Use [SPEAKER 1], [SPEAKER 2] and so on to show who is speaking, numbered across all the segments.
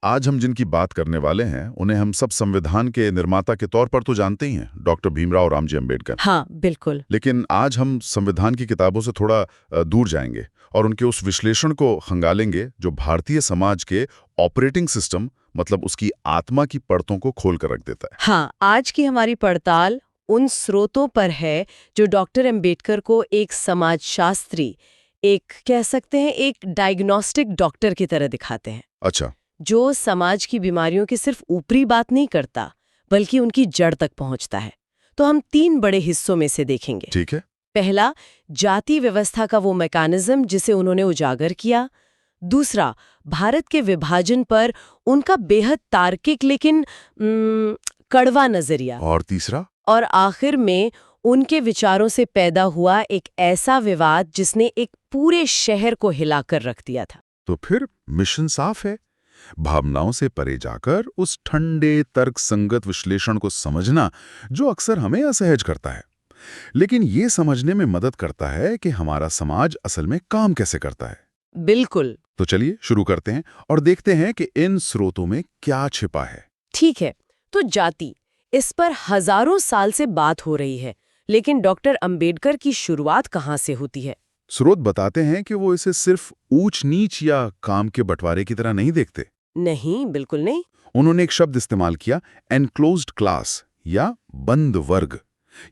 [SPEAKER 1] आज हम जिनकी बात करने वाले हैं उन्हें हम सब संविधान के निर्माता के तौर पर तो जानते ही हैं, डॉक्टर भीमराव रामजी अंबेडकर।
[SPEAKER 2] हाँ, बिल्कुल।
[SPEAKER 1] लेकिन आज हम संविधान की किताबों से थोड़ा दूर जाएंगे और उनके उस विश्लेषण को खंगालेंगे जो भारतीय समाज के ऑपरेटिंग सिस्टम, मतलब उसकी आत्मा की परतों को खोल कर रख देता है।
[SPEAKER 2] हाँ, आज की हमारी पड़ताल उन स्रोतों पर है जो डॉक्टर अंबेडकर को एक समाजशास्त्री, एक कह सकते हैं एक डायग्नोस्टिक डॉक्टर की तरह दिखाते हैं,
[SPEAKER 1] अच्छा।
[SPEAKER 2] जो समाज की बीमारियों की सिर्फ ऊपरी बात नहीं करता बल्कि उनकी जड़ तक पहुंचता है। तो हम 3 बड़े हिस्सों में से देखेंगे।
[SPEAKER 1] ठीक है।
[SPEAKER 2] पहला, जाति व्यवस्था का वो मैकेनिज्म जिसे उन्होंने उजागर किया। दूसरा, भारत के विभाजन पर उनका बेहद तार्किक लेकिन कड़वा नजरिया।
[SPEAKER 1] और तीसरा?
[SPEAKER 2] और आखिर में उनके विचारों से पैदा हुआ एक ऐसा विवाद जिसने एक पूरे शहर को हिलाकर रख दिया था।
[SPEAKER 1] तो फिर मिशन साफ है, भावनाओं से परे जाकर उस ठंडे तर्कसंगत विश्लेषण को समझना जो अक्सर हमें असहज करता है, लेकिन ये समझने में मदद करता है कि हमारा समाज असल में काम कैसे करता है।
[SPEAKER 2] बिल्कुल।
[SPEAKER 1] तो चलिए शुरू करते हैं और देखते हैं कि इन स्रोतों में क्या छिपा है।
[SPEAKER 2] ठीक है, तो जाति, इस पर हजारों साल से बात हो रही है, लेकिन डॉक्टर अंबेडकर की शुरुआत कहाँ से होती है?
[SPEAKER 1] स्रोत बताते हैं कि वो इसे सिर्फ ऊंच नीच या काम के बंटवारे की तरह नहीं देखते।
[SPEAKER 2] नहीं, बिल्कुल नहीं।
[SPEAKER 1] उन्होंने एक शब्द इस्तेमाल किया, एनक्लोज्ड क्लास या बंद वर्ग।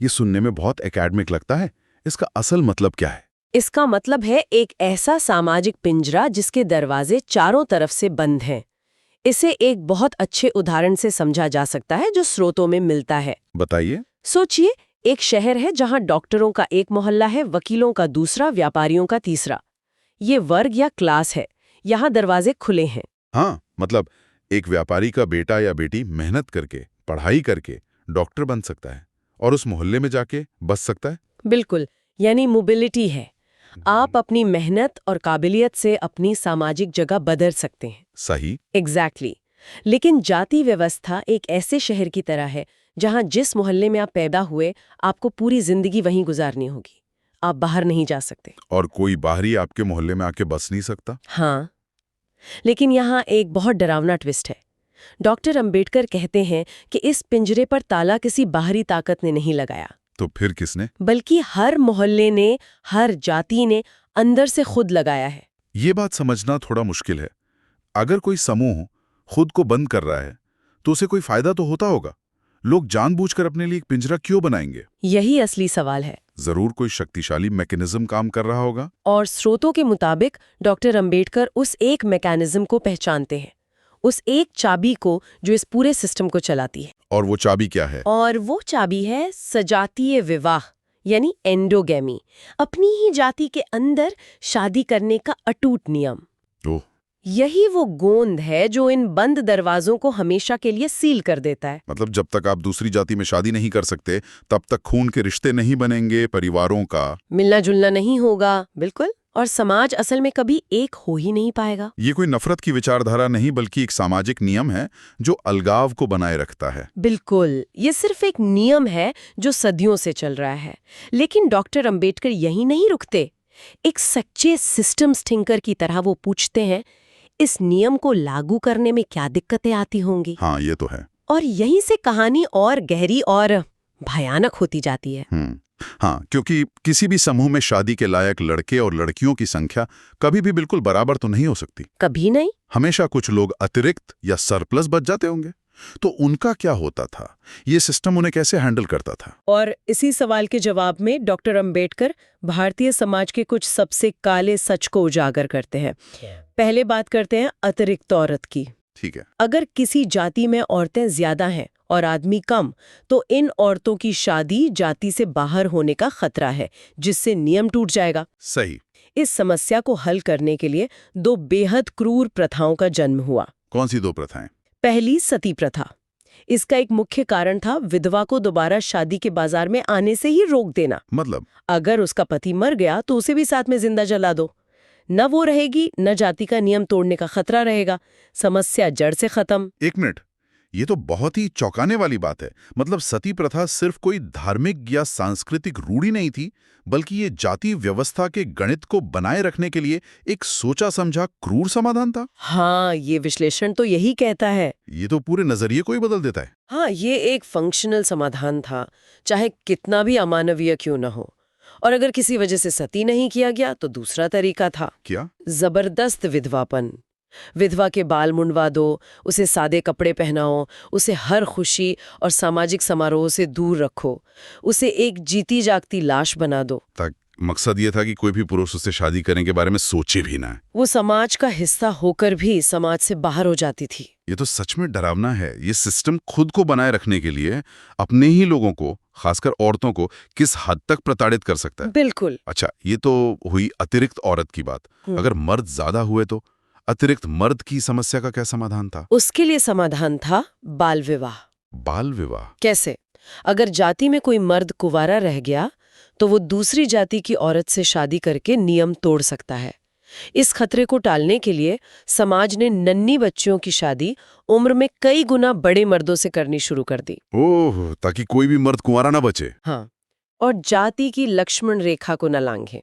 [SPEAKER 1] ये सुनने में बहुत एकेडमिक लगता है, इसका असल मतलब क्या है?
[SPEAKER 2] इसका मतलब है एक ऐसा सामाजिक पिंजरा जिसके दरवाजे चारों तरफ से बंद हैं। इसे एक बहुत अच्छे उदाहरण से समझा जा सकता है जो स्रोतों में मिलता है।
[SPEAKER 1] बताइए।
[SPEAKER 2] सोचिए, एक शहर है जहां डॉक्टरों का एक मोहल्ला है, वकीलों का दूसरा, व्यापारियों का तीसरा। ये वर्ग या क्लास है, यहाँ दरवाजे खुले हैं।
[SPEAKER 1] हाँ, मतलब एक व्यापारी का बेटा या बेटी मेहनत करके, पढ़ाई करके डॉक्टर बन सकता है और उस मोहल्ले में जाके बस सकता है।
[SPEAKER 2] बिल्कुल, यानी मोबिलिटी है। आप अपनी मेहनत और काबिलियत से अपनी सामाजिक जगह बदल सकते हैं।
[SPEAKER 1] सही।
[SPEAKER 2] एग्जैक्टली। लेकिन जाति व्यवस्था एक ऐसे शहर की तरह है जहां जिस मोहल्ले में आप पैदा हुए, आपको पूरी जिंदगी वहीं गुजारनी होगी। आप बाहर नहीं जा सकते।
[SPEAKER 1] और कोई बाहरी आपके मोहल्ले में आके बस नहीं सकता।
[SPEAKER 2] हाँ, लेकिन यहाँ एक बहुत डरावना ट्विस्ट है। डॉक्टर अंबेडकर कहते हैं कि इस पिंजरे पर ताला किसी बाहरी ताकत ने नहीं लगाया।
[SPEAKER 1] तो फिर किसने?
[SPEAKER 2] बल्कि हर मोहल्ले ने, हर जाति ने अंदर से खुद लगाया है।
[SPEAKER 1] ये बात समझना थोड़ा मुश्किल है। अगर कोई समूह खुद को बंद कर रहा है तो उसे कोई फायदा तो होता होगा। लोग जानबूझकर अपने लिए एक पिंजरा क्यों बनाएंगे?
[SPEAKER 2] यही असली सवाल है।
[SPEAKER 1] जरूर कोई शक्तिशाली मैकेनिज्म काम कर रहा होगा।
[SPEAKER 2] और स्रोतों के मुताबिक डॉक्टर अंबेडकर उस एक मैकेनिज्म को पहचानते हैं, उस एक चाबी को जो इस पूरे सिस्टम को चलाती है।
[SPEAKER 1] और वो चाबी क्या है?
[SPEAKER 2] और वो चाबी है सजातीय विवाह, यानी एंडोगेमी, अपनी ही जाति के अंदर शादी करने का अटूट नियम।
[SPEAKER 1] ओह।
[SPEAKER 2] यही वो गोंद है जो इन बंद दरवाजों को हमेशा के लिए सील कर देता है।
[SPEAKER 1] मतलब जब तक आप दूसरी जाति में शादी नहीं कर सकते तब तक खून के रिश्ते नहीं बनेंगे, परिवारों का
[SPEAKER 2] मिलना जुलना नहीं होगा। बिल्कुल। और समाज असल में कभी एक हो ही नहीं पाएगा।
[SPEAKER 1] ये कोई नफरत की विचारधारा नहीं बल्कि एक सामाजिक नियम है जो अलगाव को बनाए रखता है।
[SPEAKER 2] बिल्कुल, ये सिर्फ एक नियम है जो सदियों से चल रहा है। लेकिन डॉक्टर अंबेडकर यही नहीं रुकते। एक सच्चे सिस्टम्स थिंकर की तरह वो पूछते हैं, इस नियम को लागू करने में क्या दिक्कतें आती होंगी?
[SPEAKER 1] हाँ, ये तो है।
[SPEAKER 2] और यहीं से कहानी और गहरी और भयानक होती जाती है।
[SPEAKER 1] हाँ, क्योंकि किसी भी समूह में शादी के लायक लड़के और लड़कियों की संख्या कभी भी बिल्कुल बराबर तो नहीं हो सकती।
[SPEAKER 2] कभी नहीं।
[SPEAKER 1] हमेशा कुछ लोग अतिरिक्त या सरप्लस बच जाते होंगे। तो उनका क्या होता था? ये सिस्टम उन्हें कैसे हैंडल करता था?
[SPEAKER 2] और इसी सवाल के जवाब में डॉक्टर अंबेडकर भारतीय समाज के कुछ सबसे काले सच को उजागर करते हैं। पहले बात करते हैं अतिरिक्त औरत की।
[SPEAKER 1] ठीक है।
[SPEAKER 2] अगर किसी जाति में औरतें ज्यादा हैं और आदमी कम, तो इन औरतों की शादी जाति से बाहर होने का खतरा है, जिससे नियम टूट जाएगा।
[SPEAKER 1] सही।
[SPEAKER 2] इस समस्या को हल करने के लिए 2 बेहद क्रूर प्रथाओं का जन्म हुआ।
[SPEAKER 1] कौन सी 2 प्रथाएं?
[SPEAKER 2] पहली, सती प्रथा। इसका एक मुख्य कारण था विधवा को दोबारा शादी के बाजार में आने से ही रोक देना।
[SPEAKER 1] मतलब
[SPEAKER 2] अगर उसका पति मर गया तो उसे भी साथ में जिंदा जला दो। न वो रहेगी, न जाति का नियम तोड़ने का खतरा रहेगा। समस्या जड़ से खत्म।
[SPEAKER 1] 1 मिनट, ये तो बहुत ही चौंकाने वाली बात है। मतलब सती प्रथा सिर्फ कोई धार्मिक या सांस्कृतिक रूढ़ी नहीं थी, बल्कि ये जाति व्यवस्था के गणित को बनाए रखने के लिए एक सोचा समझा क्रूर समाधान था।
[SPEAKER 2] हाँ, ये विश्लेषण तो यही कहता है।
[SPEAKER 1] ये तो पूरे नजरिए को ही बदल देता है।
[SPEAKER 2] हाँ, ये एक फंक्शनल समाधान था, चाहे कितना भी अमानवीय क्यों न हो। और अगर किसी वजह से सती नहीं किया गया तो दूसरा तरीका था।
[SPEAKER 1] क्या?
[SPEAKER 2] जबरदस्त विधवापन। विधवा के बाल मुंडवा दो, उसे सादे कपड़े पहनाओ, उसे हर खुशी और सामाजिक समारोह से दूर रखो, उसे एक जीती जागती लाश बना दो।
[SPEAKER 1] तक मकसद ये था कि कोई भी पुरुष उससे शादी करने के बारे में सोचे भी ना।
[SPEAKER 2] वो समाज का हिस्सा होकर भी समाज से बाहर हो जाती थी।
[SPEAKER 1] ये तो सच में डरावना है। ये सिस्टम खुद को बनाए रखने के लिए अपने ही लोगों को, खासकर औरतों को, किस हद तक प्रताड़ित कर सकता है।
[SPEAKER 2] बिल्कुल।
[SPEAKER 1] अच्छा, ये तो हुई अतिरिक्त औरत की बात। अगर मर्द ज्यादा हुए तो अतिरिक्त मर्द की समस्या का क्या समाधान था?
[SPEAKER 2] उसके लिए समाधान था बाल विवाह।
[SPEAKER 1] बाल विवाह
[SPEAKER 2] कैसे? अगर जाति में कोई मर्द कुंवारा रह गया तो वो दूसरी जाति की औरत से शादी करके नियम तोड़ सकता है। इस खतरे को टालने के लिए समाज ने नन्ही बच्चियों की शादी उम्र में कई गुना बड़े मर्दों से करनी शुरू कर दी।
[SPEAKER 1] ओह, ताकि कोई भी मर्द कुंवारा ना बचे।
[SPEAKER 2] हाँ, और जाति की लक्ष्मण रेखा को न लांघे।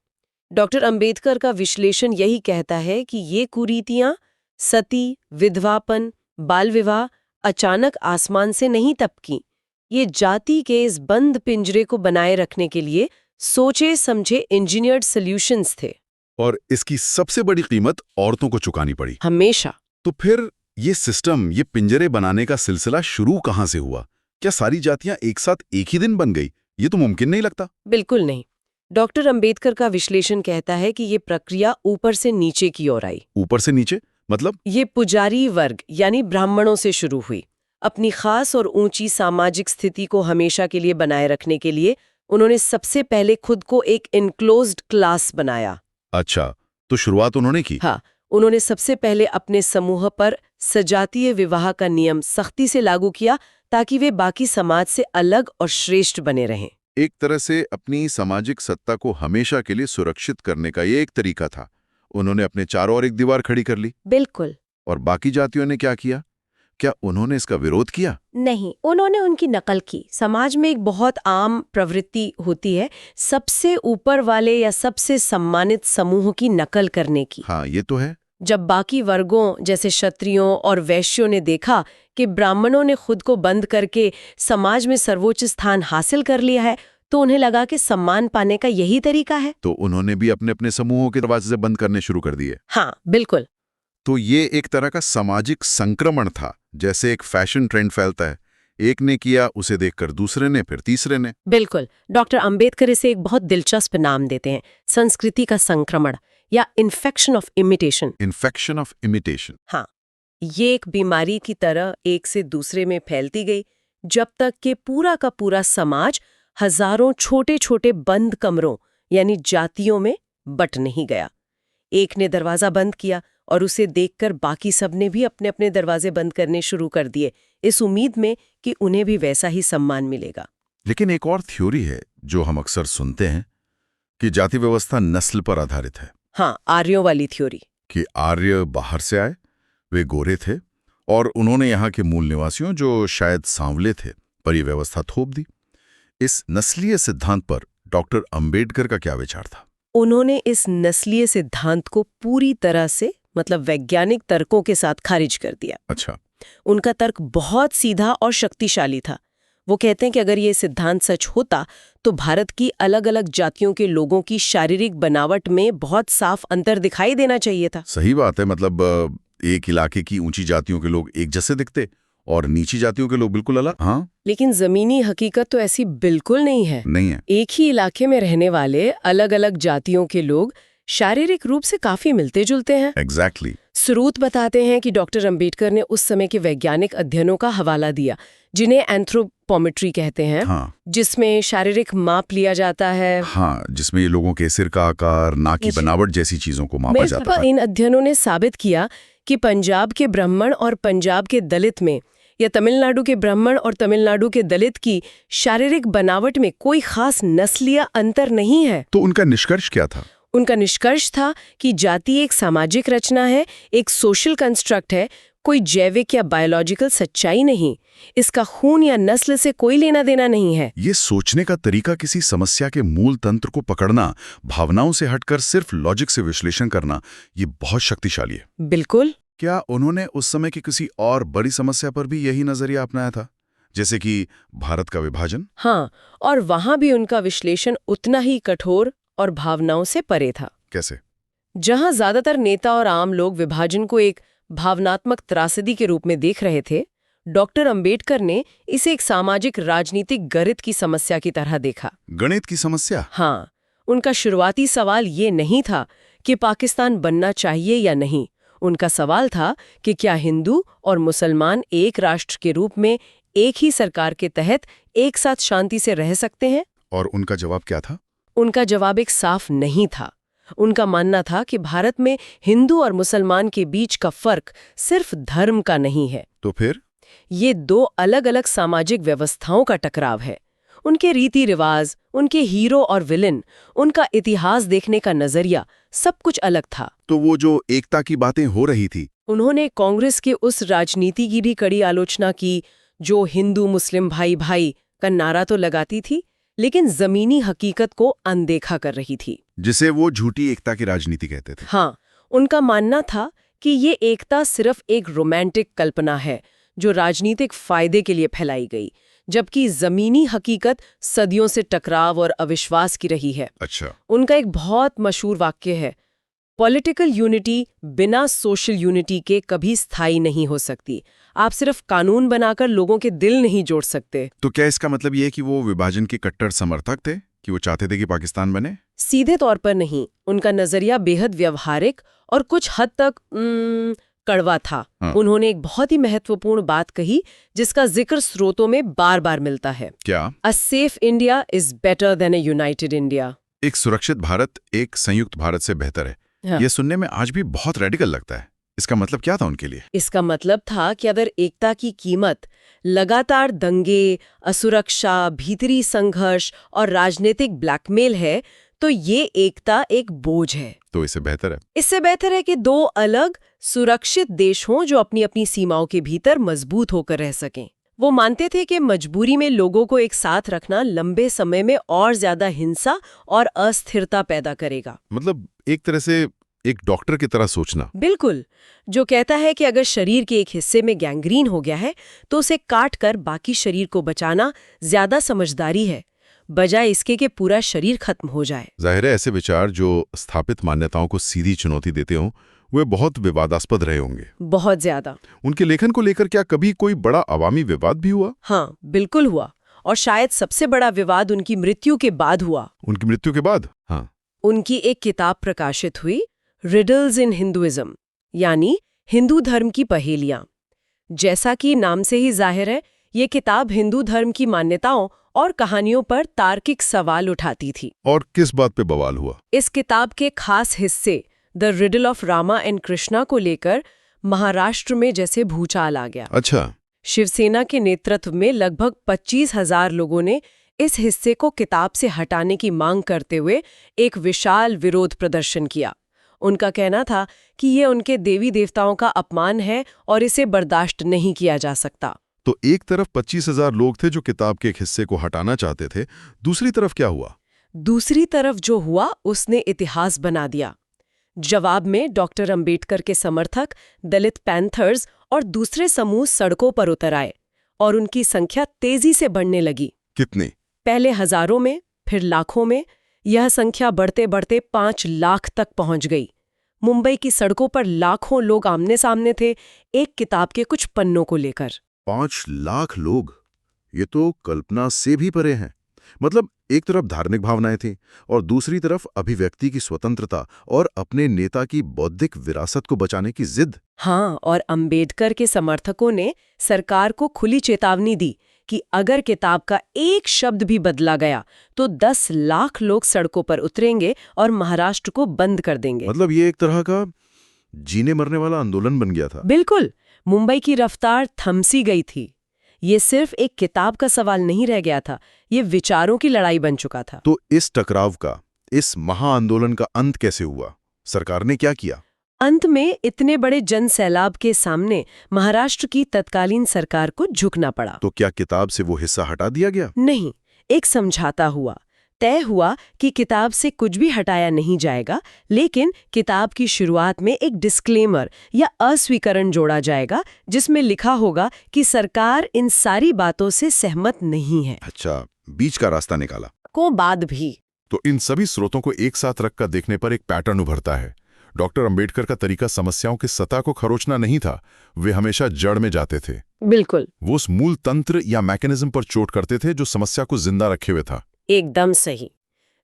[SPEAKER 2] डॉक्टर अंबेडकर का विश्लेषण यही कहता है कि ये कुरीतियां, सती, विधवापन, बाल विवाह अचानक आसमान से नहीं टपकी। ये जाति के इस बंद पिंजरे को बनाए रखने के लिए सोचे समझे इंजीनियर्ड सॉल्यूशंस थे।
[SPEAKER 1] और इसकी सबसे बड़ी कीमत औरतों को चुकानी पड़ी।
[SPEAKER 2] हमेशा।
[SPEAKER 1] तो फिर ये सिस्टम, ये पिंजरे बनाने का सिलसिला शुरू कहाँ से हुआ? क्या सारी जातियां एक साथ एक ही दिन बन गई? ये तो मुमकिन नहीं लगता।
[SPEAKER 2] बिल्कुल नहीं। डॉक्टर अंबेडकर का विश्लेषण कहता है कि ये प्रक्रिया ऊपर से नीचे की ओर आई।
[SPEAKER 1] ऊपर से नीचे मतलब?
[SPEAKER 2] ये पुजारी वर्ग यानी ब्राह्मणों से शुरू हुई। अपनी खास और ऊंची सामाजिक स्थिति को हमेशा के लिए बनाए रखने के लिए उन्होंने सबसे पहले खुद को एक इनक्लोज्ड क्लास बनाया।
[SPEAKER 1] अच्छा, तो शुरुआत उन्होंने की।
[SPEAKER 2] हाँ, उन्होंने सबसे पहले अपने समूह पर सजातीय विवाह का नियम सख्ती से लागू किया ताकि वे बाकी समाज से अलग और श्रेष्ठ बने रहें।
[SPEAKER 1] एक तरह से अपनी सामाजिक सत्ता को हमेशा के लिए सुरक्षित करने का ये एक तरीका था। उन्होंने अपने चारों ओर एक दीवार खड़ी कर ली।
[SPEAKER 2] बिल्कुल।
[SPEAKER 1] और बाकी जातियों ने क्या किया? क्या उन्होंने इसका विरोध किया?
[SPEAKER 2] नहीं, उन्होंने उनकी नकल की। समाज में एक बहुत आम प्रवृत्ति होती है सबसे ऊपर वाले या सबसे सम्मानित समूह की नकल करने की।
[SPEAKER 1] हाँ, ये तो है।
[SPEAKER 2] जब बाकी वर्गों जैसे क्षत्रियों और वैश्यों ने देखा कि ब्राह्मणों ने खुद को बंद करके समाज में सर्वोच्च स्थान हासिल कर लिया है, तो उन्हें लगा कि सम्मान पाने का यही तरीका है।
[SPEAKER 1] तो उन्होंने भी अपने अपने समूहों के दरवाजे से बंद करने शुरू कर दिए।
[SPEAKER 2] हाँ, बिल्कुल।
[SPEAKER 1] तो ये एक तरह का सामाजिक संक्रमण था, जैसे एक फैशन ट्रेंड फैलता है। एक ने किया, उसे देखकर दूसरे ने, फिर तीसरे ने।
[SPEAKER 2] बिल्कुल। डॉक्टर अंबेडकर इसे एक बहुत दिलचस्प नाम देते हैं, संस्कृति का संक्रमण या infection of imitation.
[SPEAKER 1] Infection of imitation.
[SPEAKER 2] हाँ, ये एक बीमारी की तरह एक से दूसरे में फैलती गई, जब तक कि पूरा का पूरा समाज हजारों छोटे छोटे बंद कमरों यानी जातियों में बट नहीं गया। एक ने दरवाजा बंद किया और उसे देखकर बाकी सब ने भी अपने अपने दरवाजे बंद करने शुरू कर दिए, इस उम्मीद में कि उन्हें भी वैसा ही सम्मान मिलेगा।
[SPEAKER 1] लेकिन एक और थ्योरी है जो हम अक्सर सुनते हैं कि जाति व्यवस्था नस्ल पर आधारित है।
[SPEAKER 2] हाँ, आर्यों वाली थ्योरी।
[SPEAKER 1] कि आर्य बाहर से आए, वे गोरे थे और उन्होंने यहाँ के मूल निवासियों, जो शायद सांवले थे, पर यह व्यवस्था थोप दी। इस नस्लीय सिद्धांत पर डॉक्टर अंबेडकर का क्या विचार था?
[SPEAKER 2] उन्होंने इस नस्लीय सिद्धांत को पूरी तरह से वैज्ञानिक तर्कों के साथ खारिज कर दिया।
[SPEAKER 1] अच्छा।
[SPEAKER 2] उनका तर्क बहुत सीधा और शक्तिशाली था। वो कहते हैं कि अगर ये सिद्धांत सच होता तो भारत की अलग अलग जातियों के लोगों की शारीरिक बनावट में बहुत साफ अंतर दिखाई देना चाहिए था।
[SPEAKER 1] सही बात है। मतलब एक इलाके की ऊंची जातियों के लोग एक जैसे दिखते और नीची जातियों के लोग बिल्कुल अलग। हाँ,
[SPEAKER 2] लेकिन जमीनी हकीकत तो ऐसी बिल्कुल नहीं है।
[SPEAKER 1] नहीं है।
[SPEAKER 2] एक ही इलाके में रहने वाले अलग अलग जातियों के लोग शारीरिक रूप से काफी मिलते जुलते हैं।
[SPEAKER 1] एग्जैक्टली।
[SPEAKER 2] स्रोत बताते हैं कि डॉक्टर अंबेडकर ने उस समय के वैज्ञानिक अध्ययनों का हवाला दिया, जिन्हें एंथ्रोपोमेट्री कहते हैं।
[SPEAKER 1] हाँ।
[SPEAKER 2] जिसमें शारीरिक माप लिया जाता है।
[SPEAKER 1] हाँ, जिसमें ये लोगों के सिर का आकार, नाक की बनावट जैसी चीजों को मापा जाता है।
[SPEAKER 2] इन अध्ययनों ने साबित किया कि पंजाब के ब्राह्मण और पंजाब के दलित में या तमिलनाडु के ब्राह्मण और तमिलनाडु के दलित की शारीरिक बनावट में कोई खास नस्लीय अंतर नहीं है।
[SPEAKER 1] तो उनका निष्कर्ष क्या था?
[SPEAKER 2] उनका निष्कर्ष था कि जाति एक सामाजिक रचना है, एक सोशल कंस्ट्रक्ट है, कोई जैविक या बायोलॉजिकल सच्चाई नहीं, इसका खून या नस्ल से कोई लेना देना नहीं है।
[SPEAKER 1] ये सोचने का तरीका, किसी समस्या के मूल तंत्र को पकड़ना, भावनाओं से हटकर सिर्फ लॉजिक से विश्लेषण करना, ये बहुत शक्तिशाली है।
[SPEAKER 2] बिल्कुल।
[SPEAKER 1] क्या उन्होंने उस समय की किसी और बड़ी समस्या पर भी यही नजरिया अपनाया था, जैसे कि भारत का विभाजन?
[SPEAKER 2] हाँ, और वहां भी उनका विश्लेषण उतना ही कठोर और भावनाओं से परे था।
[SPEAKER 1] कैसे?
[SPEAKER 2] जहां ज्यादातर नेता और आम लोग विभाजन को एक भावनात्मक त्रासदी के रूप में देख रहे थे, डॉक्टर अंबेडकर ने इसे एक सामाजिक राजनीतिक गणित की समस्या की तरह देखा।
[SPEAKER 1] गणित की समस्या?
[SPEAKER 2] हाँ, उनका शुरुआती सवाल ये नहीं था कि पाकिस्तान बनना चाहिए या नहीं। उनका सवाल था कि क्या हिंदू और मुसलमान एक राष्ट्र के रूप में एक ही सरकार के तहत एक साथ शांति से रह सकते हैं?
[SPEAKER 1] और उनका जवाब क्या था?
[SPEAKER 2] उनका जवाब एक साफ नहीं था। उनका मानना था कि भारत में हिंदू और मुसलमान के बीच का फर्क सिर्फ धर्म का नहीं है।
[SPEAKER 1] तो फिर?
[SPEAKER 2] ये दो अलग-अलग सामाजिक व्यवस्थाओं का टकराव है। उनके रीति रिवाज, उनके हीरो और विलेन, उनका इतिहास देखने का नजरिया, सब कुछ अलग था।
[SPEAKER 1] तो वो जो एकता की बातें हो रही थी,
[SPEAKER 2] उन्होंने कांग्रेस के उस राजनीति की भी कड़ी आलोचना की जो हिंदू मुस्लिम भाई भाई का नारा तो लगाती थी, लेकिन जमीनी हकीकत को अनदेखा कर रही थी,
[SPEAKER 1] जिसे वो झूठी एकता की राजनीति कहते थे।
[SPEAKER 2] हाँ, उनका मानना था कि ये एकता सिर्फ एक रोमांटिक कल्पना है जो राजनीतिक फायदे के लिए फैलाई गई, जबकि जमीनी हकीकत सदियों से टकराव और अविश्वास की रही है।
[SPEAKER 1] अच्छा।
[SPEAKER 2] उनका एक बहुत मशहूर वाक्य है, पॉलिटिकल यूनिटी बिना सोशल यूनिटी के कभी स्थायी नहीं हो सकती। आप सिर्फ कानून बनाकर लोगों के दिल नहीं जोड़ सकते।
[SPEAKER 1] तो क्या इसका मतलब ये है कि वो विभाजन के कट्टर समर्थक थे, कि वो चाहते थे कि पाकिस्तान बने?
[SPEAKER 2] सीधे तौर पर नहीं, उनका नजरिया बेहद व्यवहारिक और कुछ हद तक कड़वा था।
[SPEAKER 1] हाँ।
[SPEAKER 2] उन्होंने एक बहुत ही महत्वपूर्ण बात कही जिसका जिक्र स्रोतों में बार बार मिलता है।
[SPEAKER 1] क्या?
[SPEAKER 2] A safe India is better than a United India.
[SPEAKER 1] एक सुरक्षित भारत एक संयुक्त भारत से बेहतर है।
[SPEAKER 2] हाँ।
[SPEAKER 1] ये सुनने में आज भी बहुत रेडिकल लगता है। इसका मतलब क्या था उनके लिए?
[SPEAKER 2] इसका मतलब था कि अगर एकता की कीमत लगातार दंगे, असुरक्षा, भीतरी संघर्ष और राजनीतिक ब्लैकमेल है, तो ये एकता एक बोझ है।
[SPEAKER 1] तो इससे बेहतर है?
[SPEAKER 2] इससे बेहतर है कि दो अलग सुरक्षित देश हों जो अपनी अपनी सीमाओं के भीतर मजबूत होकर रह सकें। वो मानते थे कि मजबूरी में लोगों को एक साथ रखना लंबे समय में और ज्यादा हिंसा और अस्थिरता पैदा करेगा।
[SPEAKER 1] मतलब एक तरह से एक डॉक्टर की तरह सोचना।
[SPEAKER 2] बिल्कुल, जो कहता है कि अगर शरीर के एक हिस्से में गैंग्रीन हो गया है तो उसे काट कर बाकी शरीर को बचाना ज्यादा समझदारी है, बजाय इसके कि पूरा शरीर खत्म हो जाए।
[SPEAKER 1] जाहिर है ऐसे विचार जो स्थापित मान्यताओं को सीधी चुनौती देते हों, वे बहुत विवादास्पद रहे होंगे।
[SPEAKER 2] बहुत ज्यादा।
[SPEAKER 1] उनके लेखन को लेकर क्या कभी कोई बड़ा अवामी विवाद भी हुआ?
[SPEAKER 2] हाँ, बिल्कुल हुआ, और शायद सबसे बड़ा विवाद उनकी मृत्यु के बाद हुआ।
[SPEAKER 1] उनकी मृत्यु के बाद? हाँ।
[SPEAKER 2] उनकी एक किताब प्रकाशित हुई, रिडल्स इन हिंदुइज्म, यानी हिंदू धर्म की पहेलियां। जैसा कि नाम से ही जाहिर है, ये किताब हिंदू धर्म की मान्यताओं और कहानियों पर तार्किक सवाल उठाती थी।
[SPEAKER 1] और किस बात पे बवाल हुआ?
[SPEAKER 2] इस किताब के खास हिस्से the riddle of Rama and Krishna को लेकर महाराष्ट्र में जैसे भूचाल आ गया।
[SPEAKER 1] अच्छा।
[SPEAKER 2] शिवसेना के नेतृत्व में लगभग 25,000 लोगों ने इस हिस्से को किताब से हटाने की मांग करते हुए एक विशाल विरोध प्रदर्शन किया। उनका कहना था कि ये उनके देवी देवताओं का अपमान है और इसे बर्दाश्त नहीं किया जा सकता।
[SPEAKER 1] तो एक तरफ 25,000 लोग थे जो किताब के एक हिस्से को हटाना चाहते थे, दूसरी तरफ क्या हुआ?
[SPEAKER 2] दूसरी तरफ जो हुआ उसने इतिहास बना दिया। जवाब में डॉक्टर अंबेडकर के समर्थक, दलित पैंथर्स और दूसरे समूह सड़कों पर उतर आए और उनकी संख्या तेजी से बढ़ने लगी।
[SPEAKER 1] कितनी?
[SPEAKER 2] पहले हजारों में, फिर लाखों में। यह संख्या बढ़ते बढ़ते 5 लाख तक पहुंच गई। मुंबई की सड़कों पर लाखों लोग आमने सामने थे, एक किताब के कुछ पन्नों को लेकर।
[SPEAKER 1] 5 लाख लोग? ये तो कल्पना से भी परे हैं। मतलब एक तरफ धार्मिक भावनाएं थीं और दूसरी तरफ अभिव्यक्ति की स्वतंत्रता और अपने नेता की बौद्धिक विरासत को बचाने की जिद।
[SPEAKER 2] हाँ, और अंबेडकर के समर्थकों ने सरकार को खुली चेतावनी दी कि अगर किताब का एक शब्द भी बदला गया तो 10 लाख लोग सड़कों पर उतरेंगे और महाराष्ट्र को बंद कर देंगे।
[SPEAKER 1] मतलब ये एक तरह का जीने मरने वाला आंदोलन बन गया था।
[SPEAKER 2] बिल्कुल, मुंबई की रफ्तार थमसी गई थी। ये सिर्फ एक किताब का सवाल नहीं रह गया था, ये विचारों की लड़ाई बन चुका था।
[SPEAKER 1] तो इस टकराव का, इस महाआंदोलन का अंत कैसे हुआ? सरकार ने क्या किया?
[SPEAKER 2] अंत में इतने बड़े जन सैलाब के सामने महाराष्ट्र की तत्कालीन सरकार को झुकना पड़ा।
[SPEAKER 1] तो क्या किताब से वो हिस्सा हटा दिया गया?
[SPEAKER 2] नहीं, एक समझौता हुआ। तय हुआ कि किताब से कुछ भी हटाया नहीं जाएगा, लेकिन किताब की शुरुआत में एक डिस्क्लेमर या अस्वीकरण जोड़ा जाएगा जिसमें लिखा होगा कि सरकार इन सारी बातों से सहमत नहीं है।
[SPEAKER 1] अच्छा, बीच का रास्ता निकाला।
[SPEAKER 2] को बाद भी
[SPEAKER 3] तो इन सभी स्रोतों को एक साथ रखकर देखने पर एक पैटर्न उभरता है। डॉक्टर अंबेडकर का तरीका समस्याओं की सतह को खरोचना नहीं था, वे हमेशा जड़ में जाते थे।
[SPEAKER 2] बिल्कुल,
[SPEAKER 3] वो उस मूल तंत्र या मैकेनिज्म पर चोट करते थे जो समस्या को जिंदा रखे हुए था।
[SPEAKER 2] एकदम सही।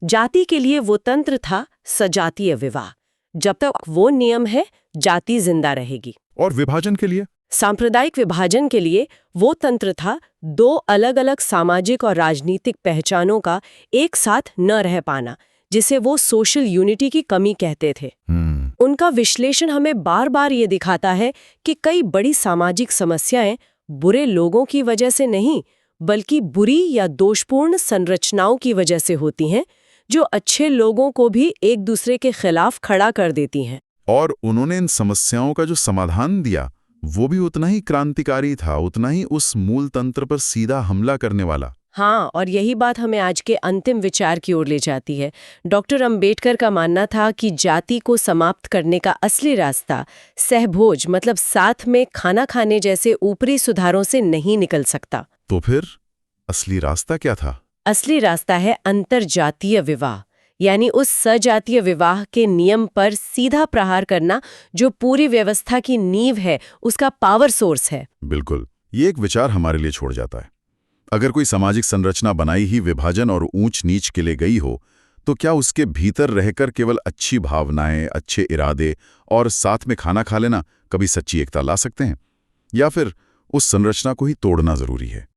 [SPEAKER 2] जाति के लिए वो तंत्र था सजातीय विवाह। जब तक वो नियम है, जाति जिंदा रहेगी।
[SPEAKER 3] और विभाजन के लिए
[SPEAKER 2] सांप्रदायिक विभाजन के लिए वो तंत्र था दो अलग अलग सामाजिक और राजनीतिक पहचानों का एक साथ न रह पाना, जिसे वो सोशल यूनिटी की कमी कहते थे। उनका विश्लेषण हमें बार बार ये दिखाता है कि कई बड़ी सामाजिक समस्याएं बुरे लोगों की वजह से नहीं, बल्कि बुरी या दोषपूर्ण संरचनाओं की वजह से होती हैं, जो अच्छे लोगों को भी एक दूसरे के खिलाफ खड़ा कर देती हैं।
[SPEAKER 1] और उन्होंने इन समस्याओं का जो समाधान दिया वो भी उतना ही क्रांतिकारी था, उतना ही उस मूल तंत्र पर सीधा हमला करने वाला।
[SPEAKER 2] हाँ, और यही बात हमें आज के अंतिम विचार की ओर ले जाती है। डॉक्टर अंबेडकर का मानना था कि जाति को समाप्त करने का असली रास्ता सहभोज मतलब साथ में खाना खाने जैसे ऊपरी सुधारों से नहीं निकल सकता।
[SPEAKER 1] तो फिर असली रास्ता क्या था?
[SPEAKER 2] असली रास्ता है अंतरजातीय विवाह, यानी उस सजातीय विवाह के नियम पर सीधा प्रहार करना जो पूरी व्यवस्था की नींव है, उसका पावर सोर्स है।
[SPEAKER 1] बिल्कुल, ये एक विचार हमारे लिए छोड़ जाता है। अगर कोई सामाजिक संरचना बनाई ही विभाजन और ऊंच नीच के लिए गई हो, तो क्या उसके भीतर रहकर केवल अच्छी भावनाएं, अच्छे इरादे और साथ में खाना खा लेना कभी सच्ची एकता ला सकते हैं? या फिर उस संरचना को ही तोड़ना जरूरी है?